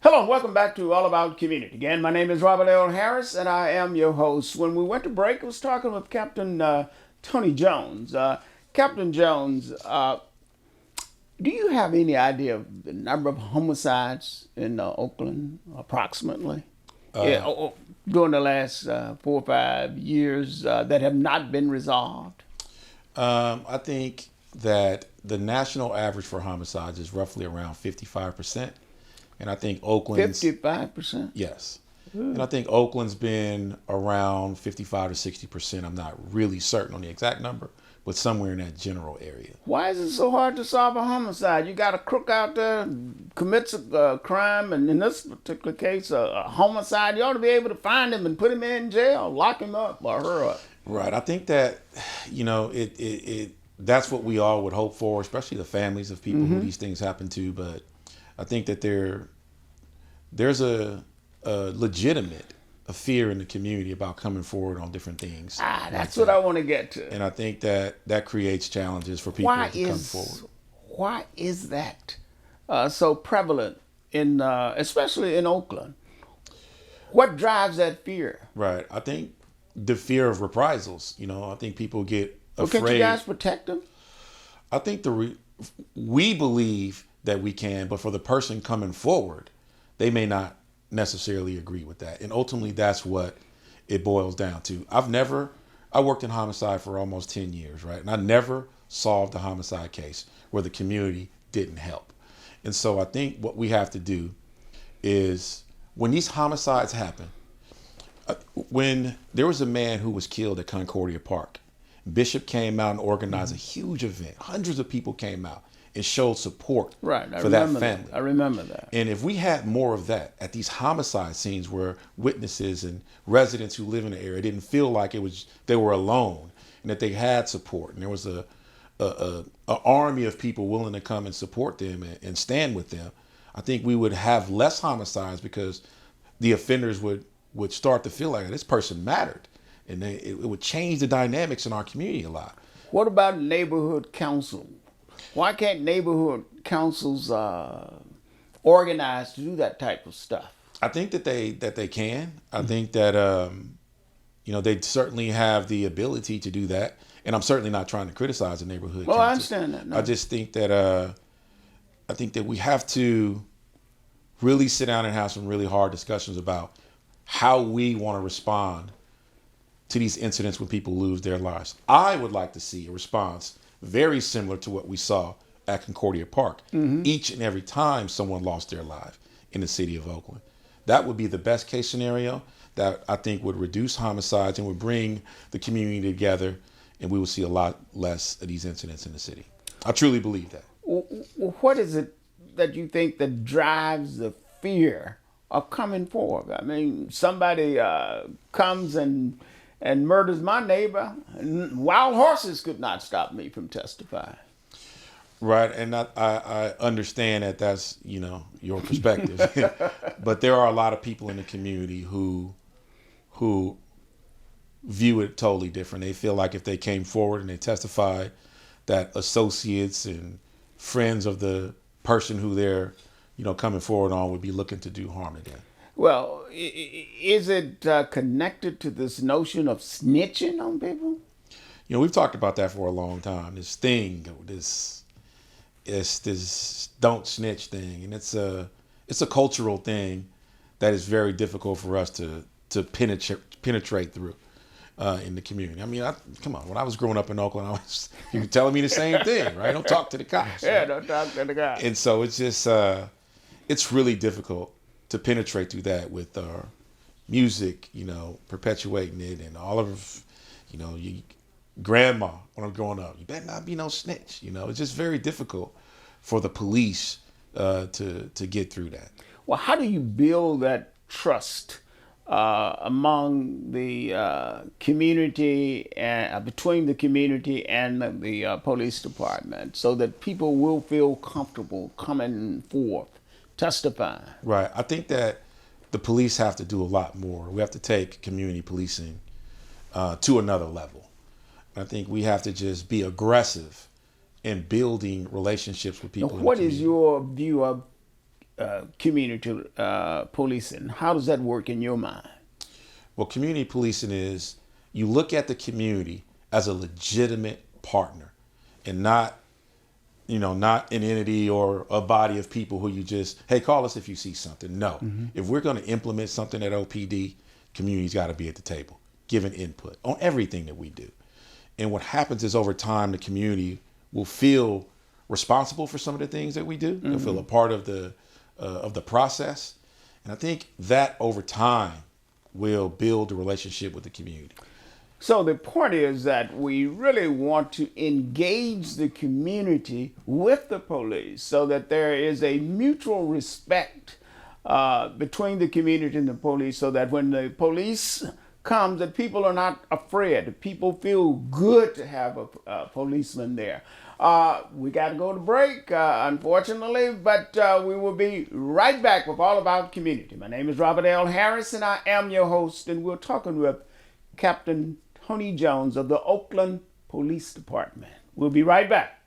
Hello and welcome back to All About Community. Again, my name is Robert L. Harris and I am your host. When we went to break, I was talking with Captain Tony Jones. Captain Jones, do you have any idea of the number of homicides in Oakland, approximately? Yeah, during the last 4 or 5 years that have not been resolved? I think that the national average for homicides is roughly around 55%. And I think Oakland's, 55%? yes. And I think Oakland's been around 55 to 60%. I'm not really certain on the exact number, but somewhere in that general area. Why is it so hard to solve a homicide? You got a crook out there commits a crime, and in this particular case, a homicide. You ought to be able to find him and put him in jail, lock him up or her up. Right. I think that, that's what we all would hope for, especially the families of people who these things happen to. But I think that there's a legitimate fear in the community about coming forward on different things. That's what I want to get to. And I think that creates challenges for people to come forward. Why is that so prevalent in, especially in Oakland? What drives that fear? Right. I think the fear of reprisals. I think people get afraid. Can't you guys protect them? I think we believe that we can, but for the person coming forward, they may not necessarily agree with that. And ultimately, that's what it boils down to. I worked in homicide for almost 10 years, right? And I never solved a homicide case where the community didn't help. And so I think what we have to do is when these homicides happen, when there was a man who was killed at Concordia Park, Bishop came out and organized a huge event. Hundreds of people came out and showed support for that family. I remember that. And if we had more of that at these homicide scenes where witnesses and residents who live in the area didn't feel like they were alone and that they had support and there was a army of people willing to come and support them and stand with them, I think we would have less homicides because the offenders would start to feel like this person mattered. And it would change the dynamics in our community a lot. What about neighborhood council? Why can't neighborhood councils organize to do that type of stuff? I think that they can. I think that they certainly have the ability to do that. And I'm certainly not trying to criticize the neighborhood council. I understand that. No. I just think that we have to really sit down and have some really hard discussions about how we want to respond to these incidents when people lose their lives. I would like to see a response very similar to what we saw at Concordia Park each and every time someone lost their life in the city of Oakland. That would be the best case scenario that I think would reduce homicides and would bring the community together, and we would see a lot less of these incidents in the city. I truly believe that. Well, what is it that you think that drives the fear of coming forward? I mean, somebody comes and murders my neighbor, and wild horses could not stop me from testifying. Right, and I understand that that's your perspective, but there are a lot of people in the community who view it totally different. They feel like if they came forward and they testified, that associates and friends of the person who they're coming forward on would be looking to do harm to them. Well, is it connected to this notion of snitching on people? We've talked about that for a long time. This thing, this don't snitch thing, and it's a cultural thing that is very difficult for us to penetrate through in the community. I mean, come on. When I was growing up in Oakland, you were telling me the same thing, right? Don't talk to the cops. Yeah, right? don't talk to the cops. And so it's just it's really difficult to penetrate through that with our music, perpetuating it, and all of, your grandma when I'm growing up, you better not be no snitch. It's just very difficult for the police to get through that. Well, how do you build that trust among the community and between the community and the police department so that people will feel comfortable coming forth? Testifying. Right. I think that the police have to do a lot more. We have to take community policing to another level. I think we have to just be aggressive in building relationships with people. Now, what is your view of community policing? How does that work in your mind? Well, community policing is you look at the community as a legitimate partner and not, not an entity or a body of people who you just, hey, call us if you see something. No. If we're going to implement something at OPD, community's got to be at the table, giving input on everything that we do. And what happens is over time, the community will feel responsible for some of the things that we do. They'll feel a part of the process. And I think that over time will build a relationship with the community. So the point is that we really want to engage the community with the police so that there is a mutual respect between the community and the police, so that when the police comes, that people are not afraid. People feel good to have a policeman there. We got to go to break, unfortunately, but we will be right back with All About Community. My name is Robert L. Harris, and I am your host, and we're talking with Captain Tony Jones of the Oakland Police Department. We'll be right back.